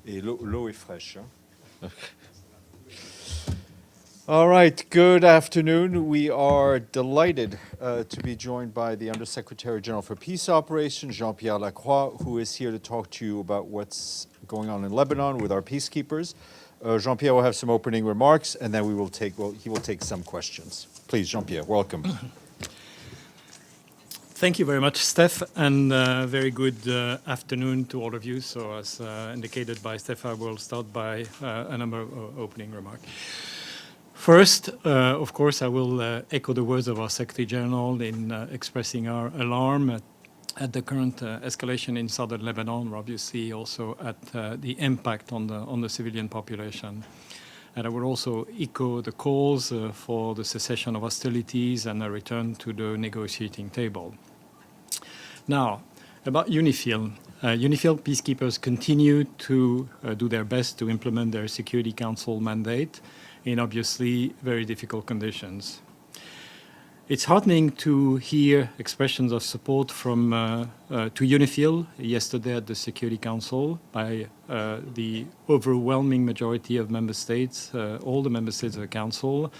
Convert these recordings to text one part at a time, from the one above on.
Et l'eau est fraîche. Hein? All right, good afternoon. We are delighted to be joined by the Undersecretary General for Peace Operations, Jean-Pierre Lacroix, who is here to talk to you about what's going on in Lebanon with our peacekeepers. Jean-Pierre will have some opening remarks, and then he will take some questions. Please, Jean-Pierre, welcome. Thank you very much, Steph, and very good afternoon to all of you. So as indicated by Steph, I will start by a number of opening remarks. First, of course, I will echo the words of our Secretary General in expressing our alarm at the current escalation in southern Lebanon, obviously also at the impact on the civilian population. And I will also echo the calls for the cessation of hostilities and a return to the negotiating table. Now, about UNIFIL. UNIFIL peacekeepers continue to do their best to implement their Security Council mandate in obviously very difficult conditions. It's heartening to hear expressions of support from to UNIFIL yesterday at the Security Council by the overwhelming majority of member states, all the member states of the Council.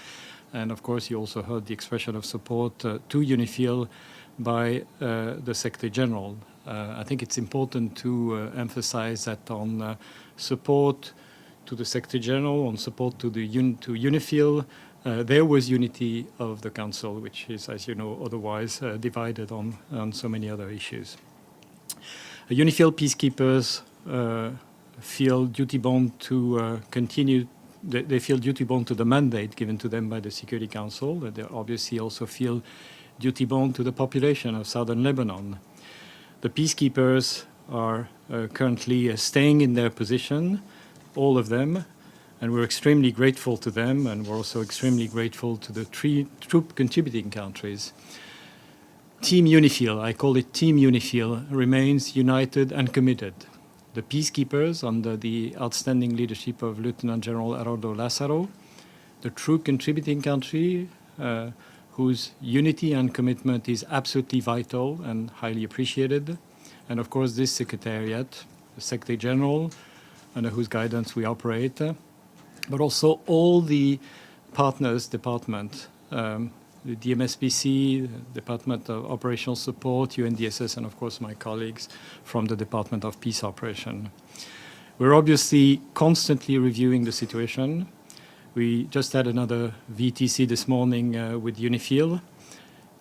And of course, you also heard the expression of support to UNIFIL by the Secretary General. I think it's important to emphasize that on support to the Secretary General, on support to UNIFIL, there was unity of the Council, which is, as you know, otherwise divided on so many other issues. UNIFIL peacekeepers feel duty-bound to continue. They feel duty-bound to the mandate given to them by the Security Council. They obviously also feel duty-bound to the population of southern Lebanon. The peacekeepers are currently staying in their position, all of them, and we're extremely grateful to them, and we're also extremely grateful to the troop contributing countries. Team UNIFIL, I call it Team UNIFIL, remains united and committed. The peacekeepers, under the outstanding leadership of Lieutenant General Aroldo Lázaro, the troop contributing country, whose unity and commitment is absolutely vital and highly appreciated, and of course this Secretariat, the Secretary General, under whose guidance we operate, but also all the partners department, the DMSPC, Department of Operational Support, UNDSS, and of course my colleagues from the Department of Peace Operation. We're obviously constantly reviewing the situation. We just had another VTC this morning with UNIFIL.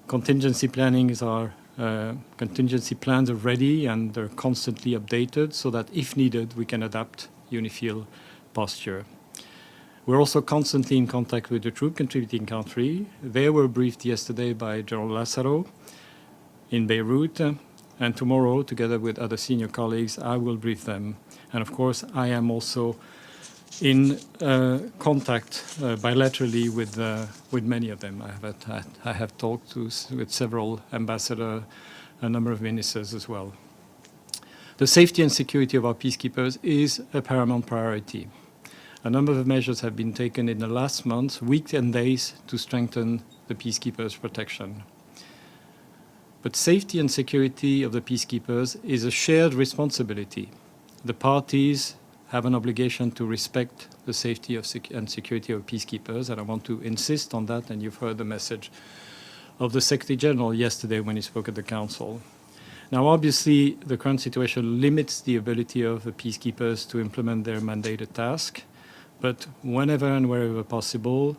Contingency plans are ready and they're constantly updated so that if needed, we can adapt UNIFIL posture. We're also constantly in contact with the troop contributing country. They were briefed yesterday by General Lázaro in Beirut, and tomorrow, together with other senior colleagues, I will brief them. And of course, I am also in contact bilaterally with many of them. I have talked with several ambassadors, a number of ministers as well. The safety and security of our peacekeepers is a paramount priority. A number of measures have been taken in the last months, weeks and days to strengthen the peacekeepers' protection. But safety and security of the peacekeepers is a shared responsibility. The parties have an obligation to respect the safety and security of peacekeepers, and I want to insist on that, and you've heard the message of the Secretary General yesterday when he spoke at the Council. Now, obviously, the current situation limits the ability of the peacekeepers to implement their mandated task, but whenever and wherever possible,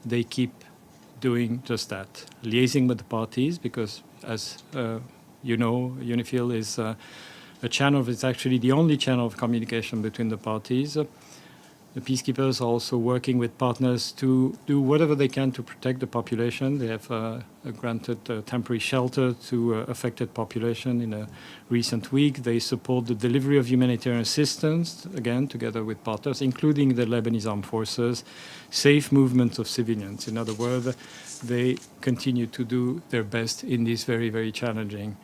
they keep doing just that, liaising with the parties, because as you know, UNIFIL is a channel, it's actually the only channel of communication between the parties. The peacekeepers are also working with partners to do whatever they can to protect the population. They have granted temporary shelter to affected population in a recent week. They support the delivery of humanitarian assistance, again, together with partners, including the Lebanese armed forces, safe movement of civilians. In other words, they continue to do their best in these very, very challenging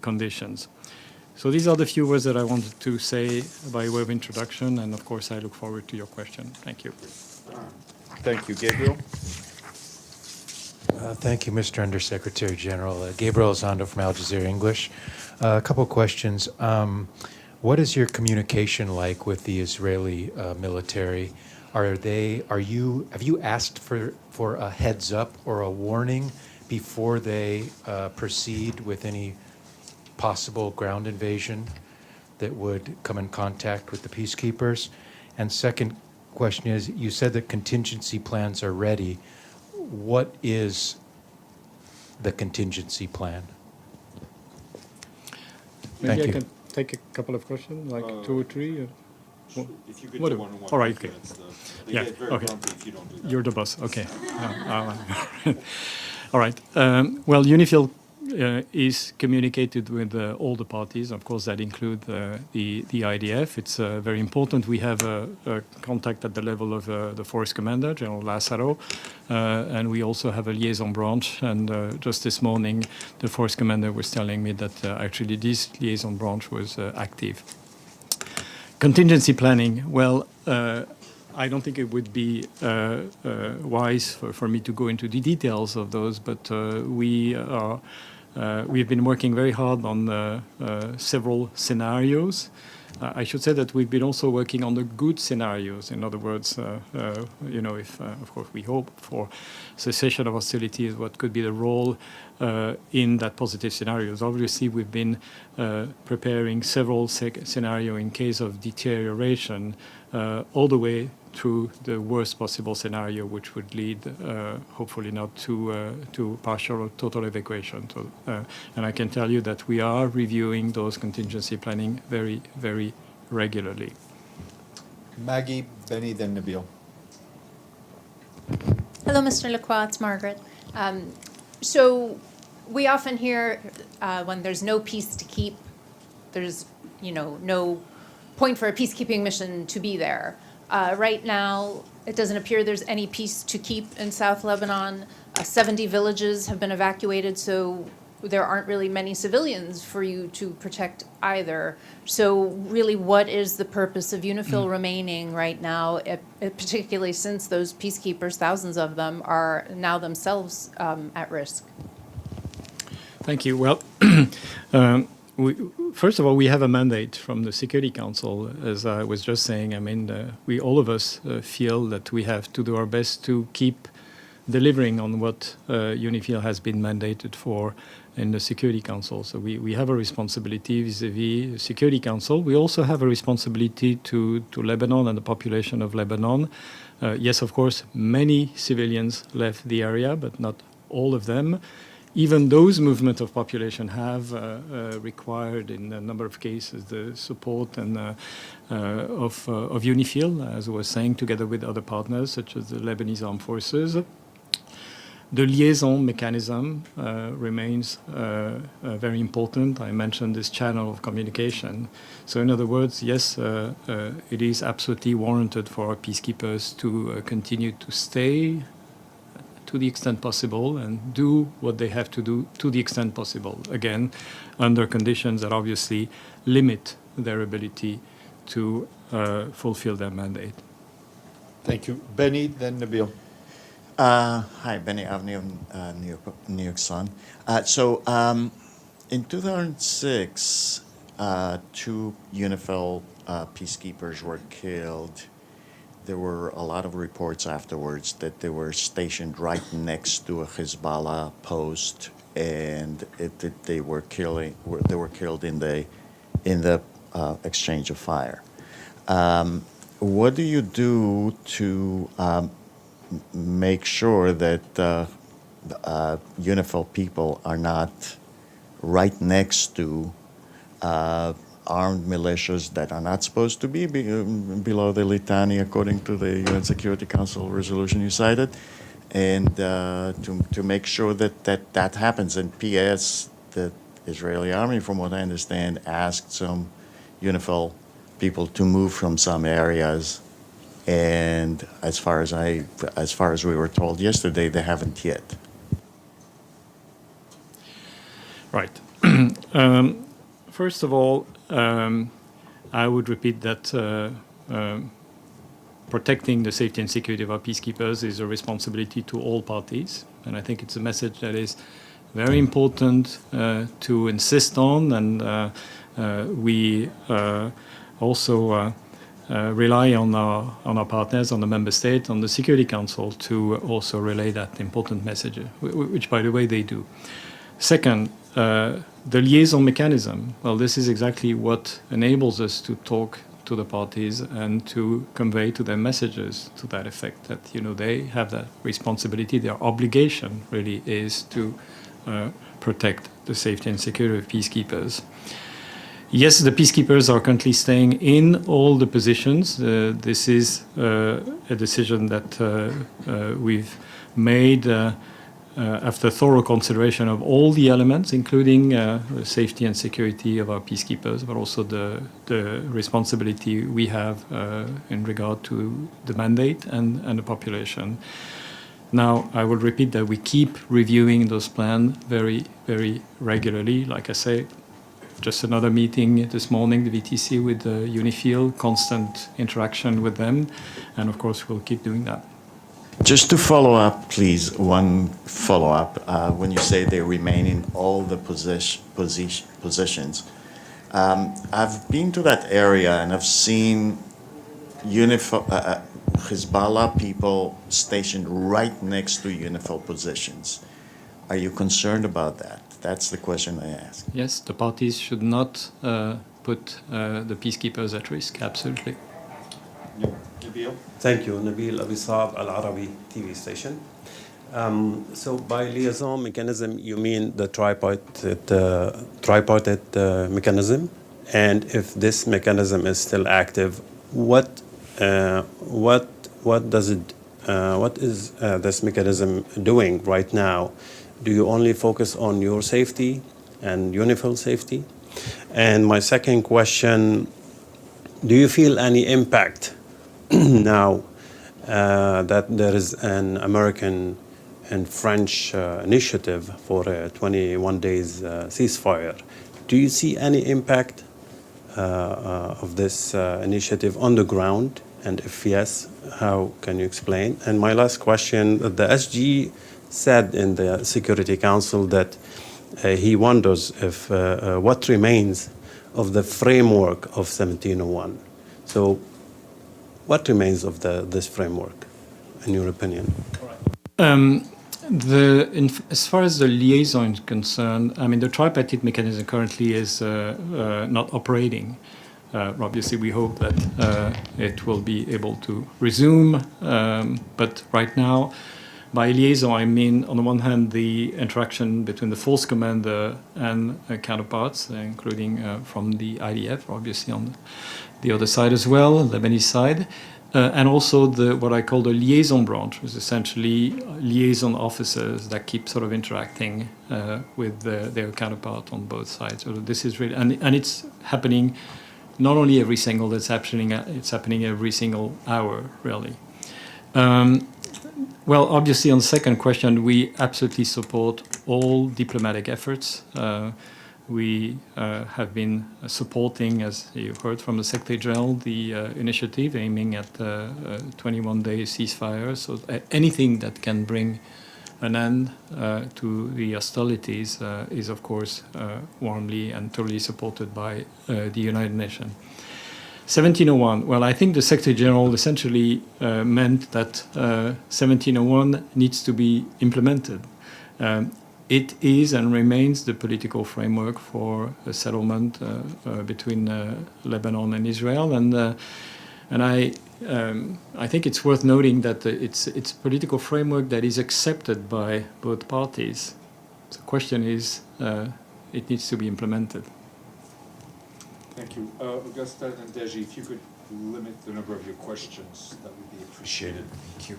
conditions. So these are the few words that I wanted to say by way of introduction, and of course I look forward to your question. Thank you. Thank you. Gabriel? Thank you, Mr. Undersecretary General. Gabriel Zondo from Al Jazeera English. A couple of questions. What is your communication like with the Israeli military? Have you asked for a heads up or a warning before they proceed with any possible ground invasion that would come in contact with the peacekeepers? And second question is, you said that contingency plans are ready. What is the contingency plan? Maybe Thank I you. can take a couple of questions, like 2 or 3. Or If you could What- do one-on-one. all right, okay. They Yeah, get very okay. grumpy if you don't do that. You're the boss. Okay. All right. Well, UNIFIL is communicated with all the parties. Of course, that includes the IDF. It's very important. We have a contact at the level of the force commander, General Lazaro, and we also have a liaison branch. And just this morning, the force commander was telling me that actually this liaison branch was active. Contingency planning. Well, I don't think it would be wise for me to go into the details of those, but we've been working very hard on several scenarios. I should say that we've been also working on the good scenarios. In other words, if, of course, we hope for cessation of hostilities, what could be the role in that positive scenarios. Obviously, we've been preparing several scenarios in case of deterioration, all the way through the worst possible scenario, which would lead, hopefully not to partial or total evacuation. So, and I can tell you that we are reviewing those contingency planning very, very regularly. Maggie, Benny, then Nabil. Hello, Mr. Lacroix, it's Margaret. So we often hear when there's no peace to keep, there's no point for a peacekeeping mission to be there. Right now, it doesn't appear there's any peace to keep in South Lebanon. 70 villages have been evacuated, so there aren't really many civilians for you to protect either. So really, what is the purpose of UNIFIL remaining right now, particularly since those peacekeepers, thousands of them, are now themselves at risk? Thank you. Well, first of all, we have a mandate from the Security Council, as I was just saying. I mean, we all of us feel that we have to do our best to keep delivering on what UNIFIL has been mandated for in the Security Council. So we have a responsibility vis-à-vis the Security Council. We also have a responsibility to Lebanon and the population of Lebanon. Yes, of course, many civilians left the area, but not all of them. Even those movements of population have required, in a number of cases, the support and of UNIFIL, as I was saying, together with other partners, such as the Lebanese Armed Forces. The liaison mechanism remains very important. I mentioned this channel of communication. So in other words, yes, it is absolutely warranted for our peacekeepers to continue to stay to the extent possible and do what they have to do to the extent possible. Again, under conditions that obviously limit their ability to fulfill their mandate. Thank you. Benny, then Nabil. Hi, Benny Avni of New York Sun. In 2006, 2 UNIFIL peacekeepers were killed. There were a lot of reports afterwards that they were stationed right next to a Hezbollah post, and they were killed in the exchange of fire. What do you do to make sure that UNIFIL people are not right next to armed militias that are not supposed to be below the litany according to the UN Security Council resolution you cited, and to make sure that happens. And P.S., the Israeli army, from what I understand, asked some UNIFIL people to move from some areas, and as far as we were told yesterday, they haven't yet. Right. First of all, I would repeat that protecting the safety and security of our peacekeepers is a responsibility to all parties. And I think it's a message that is very important to insist on. And We also rely on our partners, on the member state, on the Security Council to also relay that important message, which, by the way, they do. Second, the liaison mechanism. Well, this is exactly what enables us to talk to the parties and to convey to them messages to that effect, that they have that responsibility. Their obligation really is to protect the safety and security of peacekeepers. Yes, the peacekeepers are currently staying in all the positions. This is a decision that we've made after thorough consideration of all the elements, including the safety and security of our peacekeepers, but also the responsibility we have in regard to the mandate and the population. Now, I will repeat that we keep reviewing those plans very, very regularly. Like I say, just another meeting this morning, the VTC with UNIFIL, constant interaction with them, and of course we'll keep doing that. Just to follow up, please, one follow-up. When you say they remain in all the positions, I've been to that area and I've seen Hezbollah people stationed right next to UNIFIL positions. Are you concerned about that? That's the question I ask. Yes, the parties should not put the peacekeepers at risk, absolutely. Nabil? Thank you. Nabil Abisab, Al Arabi TV station. So by liaison mechanism, you mean the tripartite mechanism? And if this mechanism is still active, what is this mechanism doing right now? Do you only focus on your safety and UNIFIL safety? And my second question, do you feel any impact now that there is an American and French initiative for a 21 days ceasefire? Do you see any impact of this initiative on the ground? And if yes, how can you explain? And my last question, the SG said in the Security Council that he wonders if what remains of the framework of 1701. So what remains of this framework, in your opinion? As far as the liaison is concerned, I mean, the tripartite mechanism currently is not operating. Obviously, we hope that it will be able to resume, but right now, by liaison, I mean, on the one hand, the interaction between the force commander and counterparts, including from the IDF, obviously on the other side as well, Lebanese side, and also what I call the liaison branch, which is essentially liaison officers that keep sort of interacting with their counterpart on both sides. So this is really, and it's happening not only every single, it's happening every single hour, really. Well, obviously, on the second question, we absolutely support all diplomatic efforts. We have been supporting, as you heard from the Secretary General, the initiative aiming at 21-day ceasefire. So anything that can bring an end to the hostilities is, of course, warmly and totally supported by the United Nations. 1701, well, I think the Secretary General essentially meant that 1701 needs to be implemented. It is and remains the political framework for a settlement between Lebanon and Israel, and I think it's worth noting that it's a political framework that is accepted by both parties. The question is, it needs to be implemented. Thank you. Augusta and Deji, if you could limit the number of your questions, that would be appreciated. Thank you.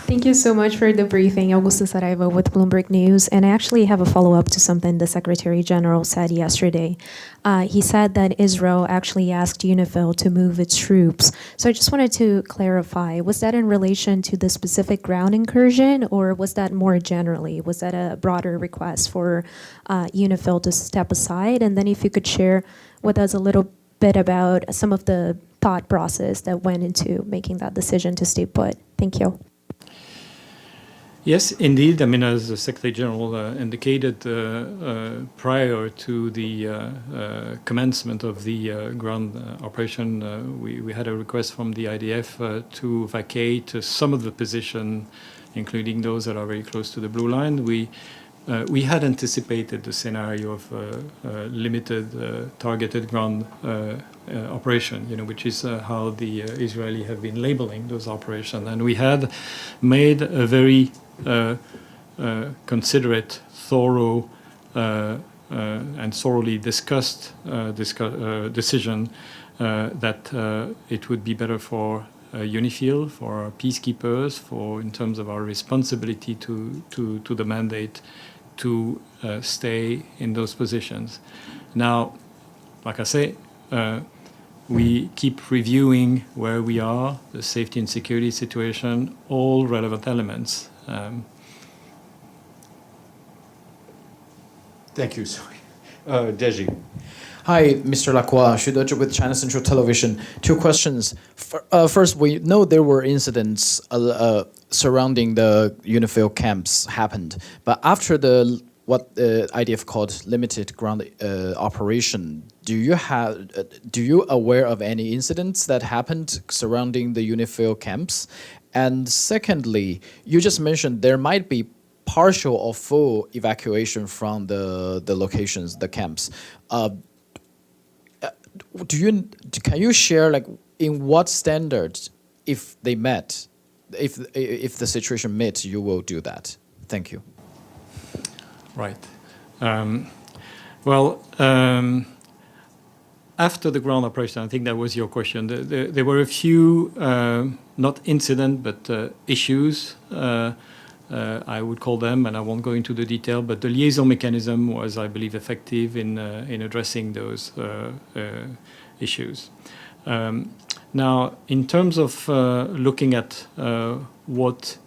Thank you so much for the briefing. Augusta Saraiva with Bloomberg News. And I actually have a follow-up to something the Secretary General said yesterday. He said that Israel actually asked UNIFIL to move its troops. So I just wanted to clarify, was that in relation to the specific ground incursion, or was that more generally? Was that a broader request for UNIFIL to step aside? And then if you could share with us a little bit about some of the thought process that went into making that decision to stay put. Thank you. Yes, indeed. I mean, as the Secretary General indicated, prior to the commencement of the ground operation, we had a request from the IDF to vacate some of the position, including those that are very close to the blue line. We had anticipated the scenario of limited, targeted ground operation, which is how the Israeli have been labeling those operations, and we had made a very considerate, thorough, and thoroughly discussed decision that it would be better for UNIFIL, for our peacekeepers, in terms of our responsibility to the mandate, to stay in those positions. Now, like I say, we keep reviewing where we are, the safety and security situation, all relevant elements. Thank you. Sorry. Deji. Hi, Mr. Lacroix, Shudojo with China Central Television. Two questions. First, we know there were incidents surrounding the UNIFIL camps happened, but after what the IDF called limited ground operation, do you aware of any incidents that happened surrounding the UNIFIL camps? And secondly, you just mentioned there might be partial or full evacuation from the locations, the camps. Can you share, like, in what standards, if they met, if the situation met, you will do that? Thank you. Right. After the ground operation, I think that was your question. There were a few, not incident, but issues, I would call them, and I won't go into the detail, but the liaison mechanism was, I believe, effective in addressing those issues. Now, in terms of looking at what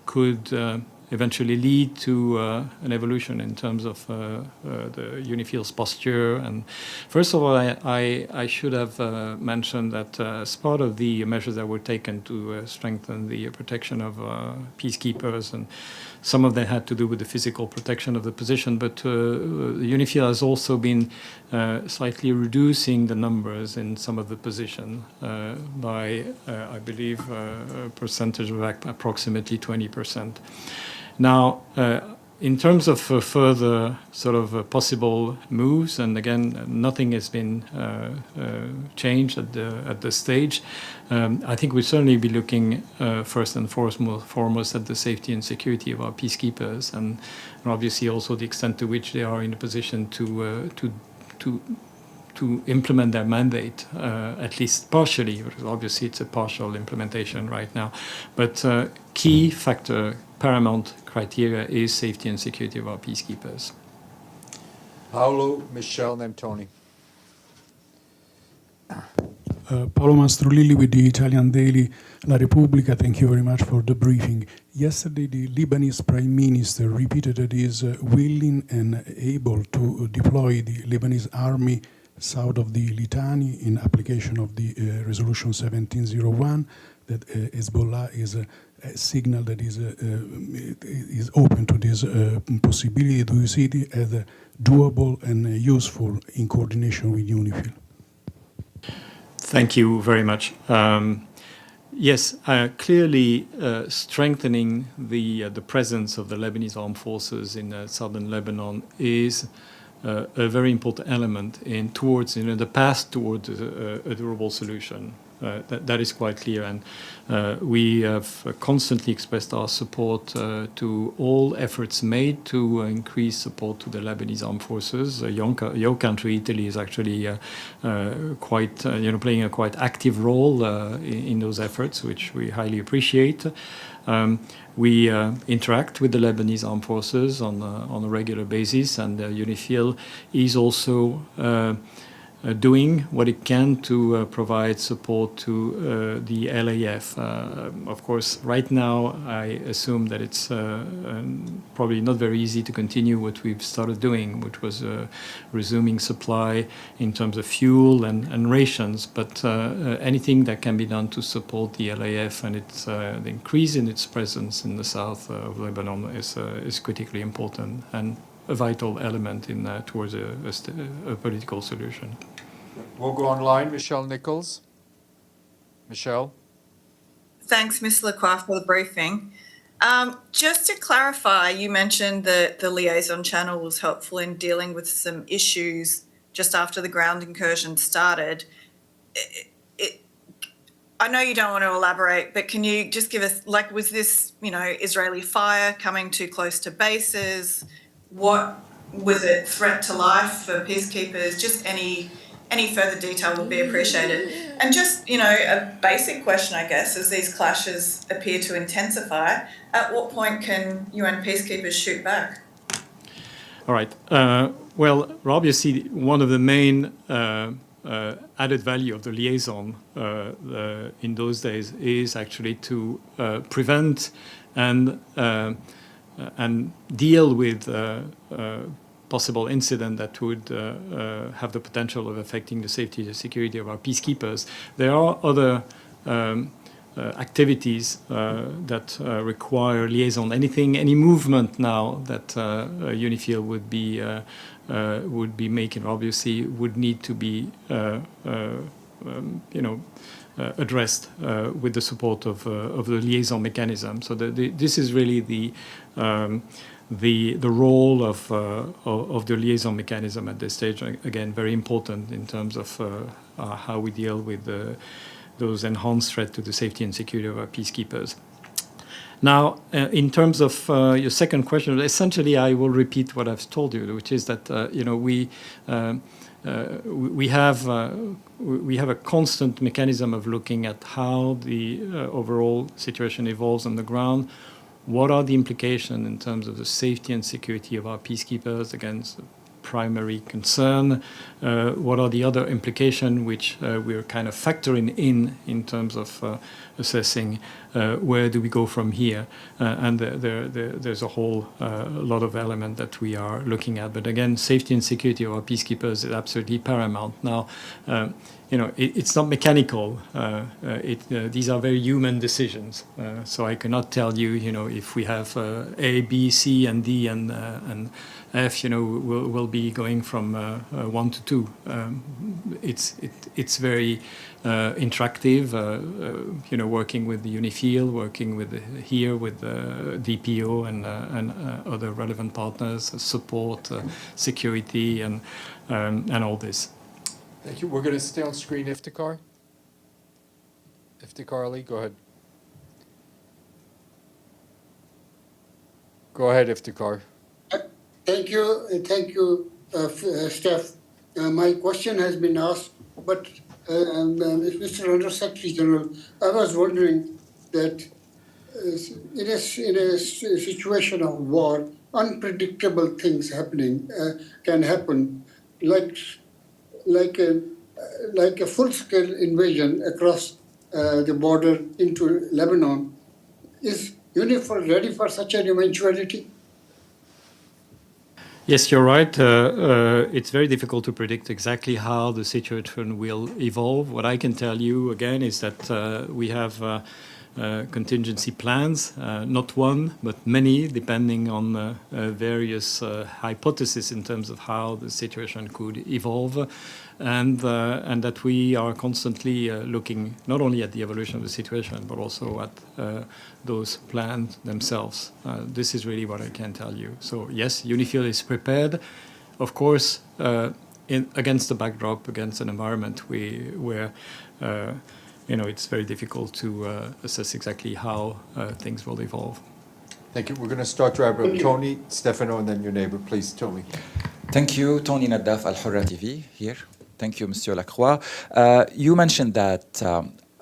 could eventually lead to an evolution in terms of the UNIFIL's posture. And first of all, I should have mentioned that as part of the measures that were taken to strengthen the protection of peacekeepers, and some of them had to do with the physical protection of the position, but UNIFIL has also been slightly reducing the numbers in some of the positions by, I believe, a percentage of approximately 20%. Now, in terms of further sort of possible moves, and again, nothing has been changed at this stage. I think we'll certainly be looking first and foremost at the safety and security of our peacekeepers, and obviously also the extent to which they are in a position to implement their mandate, at least partially, because obviously it's a partial implementation right now. But key factor, paramount criteria is safety and security of our peacekeepers. Paolo, Michelle, and then Tony. Paolo Mastrolilli with the Italian daily La Repubblica. Thank you very much for the briefing. Yesterday, the Lebanese Prime Minister repeated that he is willing and able to deploy the Lebanese army south of the Litani in application of the Resolution 1701, that Hezbollah is a signal that is open to this possibility. Do you see it as doable and useful in coordination with UNIFIL? Thank you very much. Yes, clearly strengthening the presence of the Lebanese armed forces in southern Lebanon is a very important element towards the path towards a durable solution. That is quite clear, and we have constantly expressed our support to all efforts made to increase support to the Lebanese armed forces. Your country, Italy, is actually quite, playing a quite active role in those efforts, which we highly appreciate. We interact with the Lebanese armed forces on a regular basis, and UNIFIL is also doing what it can to provide support to the LAF. Of course, right now, I assume that it's probably not very easy to continue what we've started doing, which was resuming supply in terms of fuel and rations. But anything that can be done to support the LAF and its the increase in its presence in the south of Lebanon is critically important and a vital element in towards a political solution. We'll go online. Michelle Nichols. Michelle? Thanks, Ms. Lacroix, for the briefing. Just to clarify, you mentioned that the liaison channel was helpful in dealing with some issues just after the ground incursion started. I know you don't want to elaborate, but can you just give us, like, was this, Israeli fire coming too close to bases? What was it, threat to life for peacekeepers? Just any further detail would be appreciated. And just, a basic question, I guess, as these clashes appear to intensify, at what point can UN peacekeepers shoot back? All right. Well, obviously, one of the main added value of the liaison in those days is actually to prevent and deal with possible incident that would have the potential of affecting the safety and security of our peacekeepers. There are other activities that require liaison. Any movement now that UNIFIL would be making, obviously, would need to be addressed with the support of the liaison mechanism. So this is really the role of the liaison mechanism at this stage. Again, very important in terms of how we deal with those enhanced threats to the safety and security of our peacekeepers. Now, in terms of your second question, essentially I will repeat what I've told you, which is that we have a constant mechanism of looking at how the overall situation evolves on the ground. What are the implications in terms of the safety and security of our peacekeepers against primary concern? What are the other implications which we're kind of factoring in terms of assessing where do we go from here? And there's a whole lot of elements that we are looking at. But again, safety and security of our peacekeepers is absolutely paramount. Now, it's not mechanical. These are very human decisions. So I cannot tell you, if we have A, B, C, and D, and F, we'll be going from 1 to 2. It's very interactive. Working with the UNIFIL, working with DPO and other relevant partners, support, security, and all this. Thank you. We're going to stay on screen. Iftikhar Ali, go ahead. Go ahead, Iftikhar. Thank you, Steph. My question has been asked, but Mr. Under Secretary General, I was wondering that in a situation of war, unpredictable things can happen, like a full-scale invasion across the border into Lebanon. Is UNIFIL ready for such an eventuality? Yes, you're right. It's very difficult to predict exactly how the situation will evolve. What I can tell you, again, is that we have contingency plans, not one, but many, depending on various hypotheses in terms of how the situation could evolve, and that we are constantly looking not only at the evolution of the situation, but also at those plans themselves. This is really what I can tell you. So yes, UNIFIL is prepared, of course, against the backdrop, against an environment where it's very difficult to assess exactly how things will evolve. Thank you. We're going to start to wrap up. Tony, Stefano, and then your neighbor. Please, Tony. Thank you. Tony Nadaf, Al Hurra TV here. Thank you, Monsieur Lacroix. You mentioned that,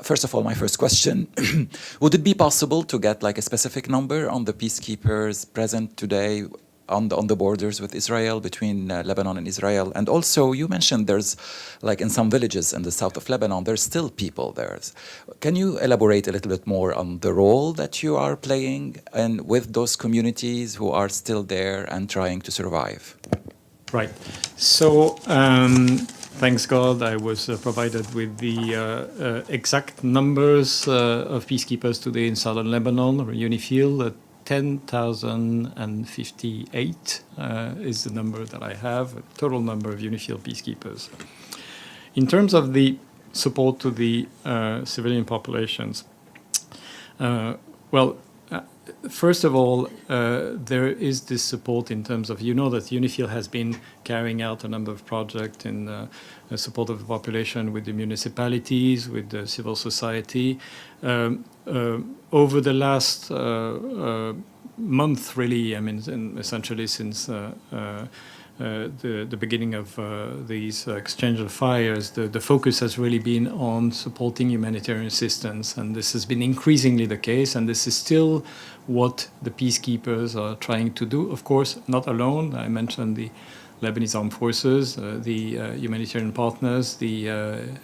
first of all, my first question, would it be possible to get like a specific number on the peacekeepers present today on the borders with Israel, between Lebanon and Israel? And also, you mentioned there's, like in some villages in the south of Lebanon, there's still people there. Can you elaborate a little bit more on the role that you are playing and with those communities who are still there and trying to survive? Right. So, thanks God, I was provided with the exact numbers of peacekeepers today in southern Lebanon, or UNIFIL. 10,058 is the number that I have, a total number of UNIFIL peacekeepers. In terms of the support to the civilian populations, first of all, there is this support in terms of, you know, that UNIFIL has been carrying out a number of projects in support of the population with the municipalities, with the civil society. Over the last month, really, I mean, essentially since the beginning of these exchange of fires, the focus has really been on supporting humanitarian assistance, and this has been increasingly the case, and this is still what the peacekeepers are trying to do. Of course, not alone. I mentioned the Lebanese Armed Forces, the humanitarian partners, the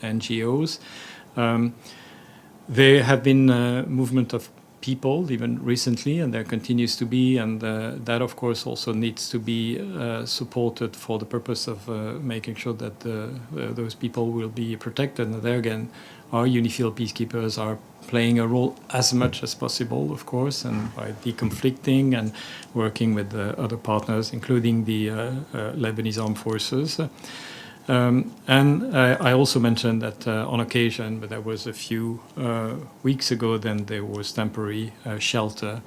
NGOs. There have been movement of people even recently, and there continues to be, and that of course also needs to be supported for the purpose of making sure that those people will be protected. And there again, our UNIFIL peacekeepers are playing a role as much as possible, of course, and by deconflicting and working with other partners, including the Lebanese Armed Forces. And I also mentioned that on occasion, but that was a few weeks ago, then there was temporary shelter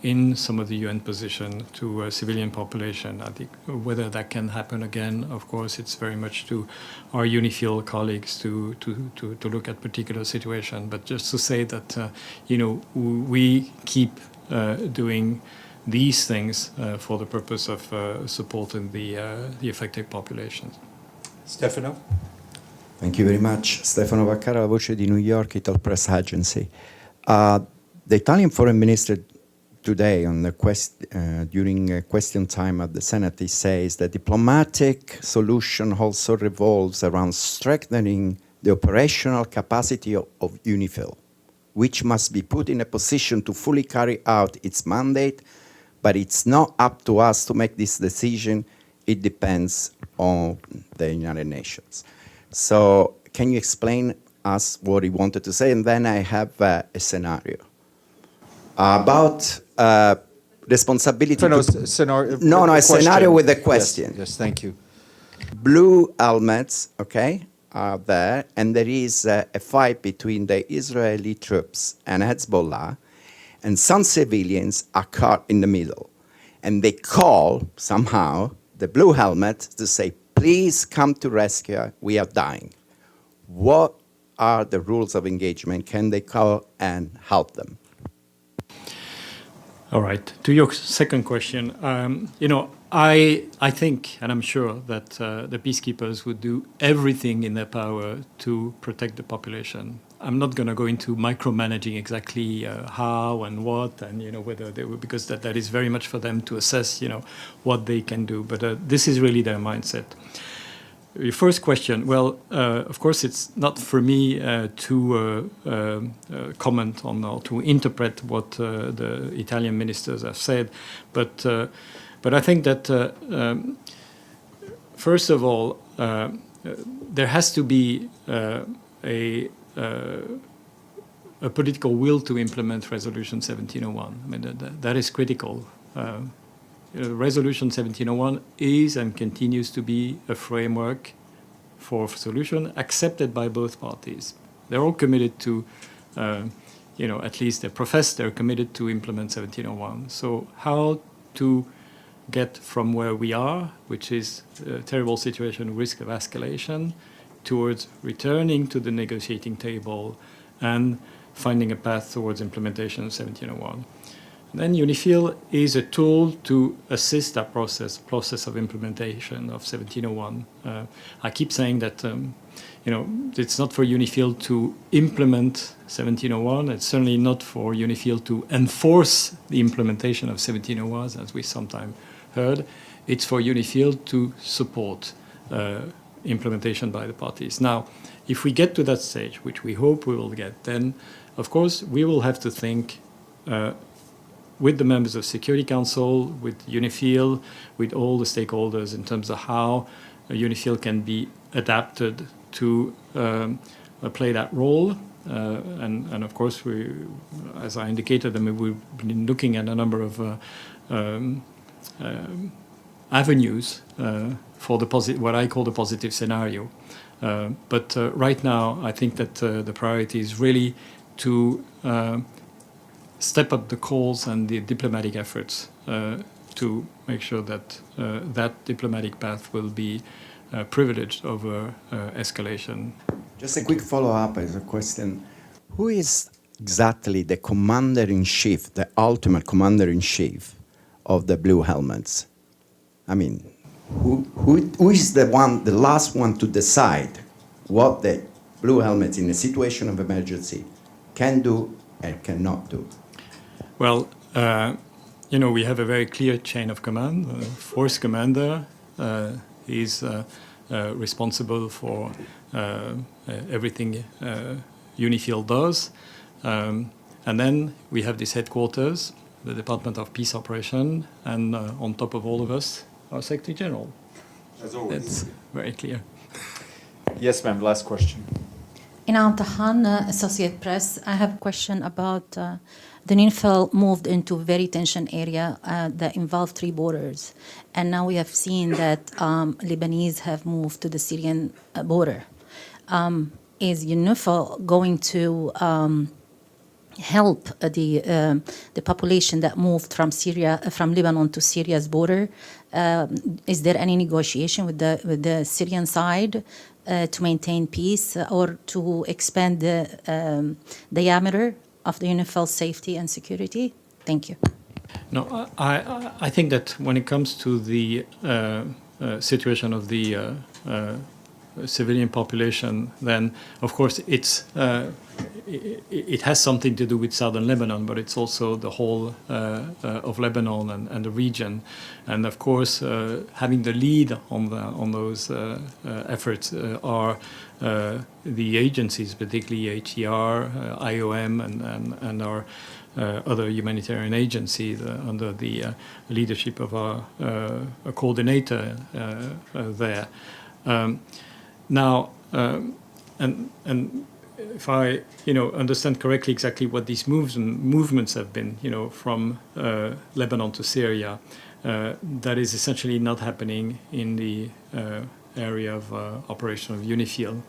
in some of the UN position to a civilian population. I think whether that can happen again, of course, it's very much to our UNIFIL colleagues to look at particular situation. But just to say that, you know, we keep doing these things for the purpose of supporting the affected populations. Stefano? Thank you very much. Stefano Vaccara, la voce di New York, Ital Press Agency. The Italian foreign minister today on the during question time at the Senate, he says the diplomatic solution also revolves around strengthening the operational capacity of UNIFIL, which must be put in a position to fully carry out its mandate, but it's not up to us to make this decision. It depends on the United Nations. So can you explain us what he wanted to say? And then I have a scenario about responsibility. No, scenario. No, a scenario with a question. Yes, thank you. Blue helmets, okay, are there, and there is a fight between the Israeli troops and Hezbollah, and some civilians are caught in the middle, and they call somehow the blue helmets to say, please come to rescue, we are dying. What are the rules of engagement? Can they call and help them? All right. To your second question, you know, I think, and I'm sure that the peacekeepers would do everything in their power to protect the population. I'm not going to go into micromanaging exactly how and what, and you know whether they will, because that is very much for them to assess, you know, what they can do. But this is really their mindset. Your first question, well, of course, it's not for me to comment on or to interpret what the Italian ministers have said, but I think that first of all, there has to be a political will to implement Resolution 1701. I mean, that is critical. Resolution 1701 is and continues to be a framework for solution accepted by both parties. They're all committed to, you know, at least they profess they're committed to implement 1701. So how to get from where we are, which is a terrible situation, risk of escalation, towards returning to the negotiating table and finding a path towards implementation of 1701. Then UNIFIL is a tool to assist that process of implementation of 1701. I keep saying that it's not for UNIFIL to implement 1701. It's certainly not for UNIFIL to enforce the implementation of 1701, as we sometimes heard. It's for UNIFIL to support implementation by the parties. Now, if we get to that stage, which we hope we will get, then, of course, we will have to think with the members of Security Council, with UNIFIL, with all the stakeholders in terms of how UNIFIL can be adapted to play that role. And of course, as I indicated, we've been looking at a number of avenues for what I call the positive scenario. But right now, I think that the priority is really to step up the calls and the diplomatic efforts to make sure that that diplomatic path will be privileged over escalation. Just a quick follow-up as a question. Who is exactly the commander-in-chief, the ultimate commander-in-chief of the Blue Helmets? I mean, who is the last one to decide what the Blue Helmets in a situation of emergency can do and cannot do? Well, we have a very clear chain of command. Force commander is responsible for everything UNIFIL does. And then we have this headquarters, the Department of Peace Operation, and on top of all of us, our Secretary General. As always. That's very clear. Yes, ma'am, last question. Inam Tahan, Associate Press. I have a question about the UNIFIL moved into a very tension area that involved 3 borders. And now we have seen that Lebanese have moved to the Syrian border. Is UNIFIL going to help the population that moved from Lebanon to Syria's border? Is there any negotiation with the Syrian side to maintain peace or to expand the diameter of the UNIFIL safety and security? Thank you. No, I think that when it comes to the situation of the civilian population, then of course it has something to do with southern Lebanon, but it's also the whole of Lebanon and the region. And of course, having the lead on those efforts are the agencies, particularly HCR, IOM, and our other humanitarian agencies under the leadership of our coordinator there. Now, and if I, understand correctly exactly what these movements have been, from Lebanon to Syria, that is essentially not happening in the area of operation of UNIFIL.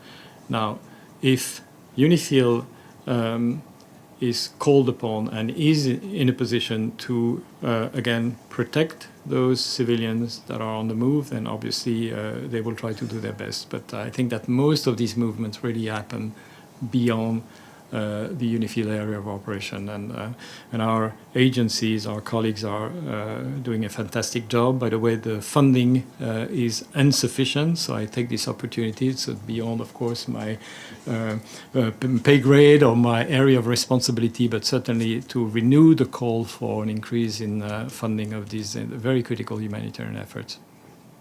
Now, if UNIFIL is called upon and is in a position to, again, protect those civilians that are on the move, then obviously they will try to do their best. But I think that most of these movements really happen beyond the UNIFIL area of operation. And our agencies, our colleagues are doing a fantastic job. By the way, the funding is insufficient, so I take this opportunity. It's beyond, of course, my pay grade or my area of responsibility, but certainly to renew the call for an increase in funding of these very critical humanitarian efforts.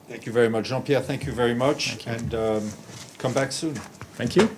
Thank you very much. Jean-Pierre, thank you very much. Thank you. And come back soon. Thank you.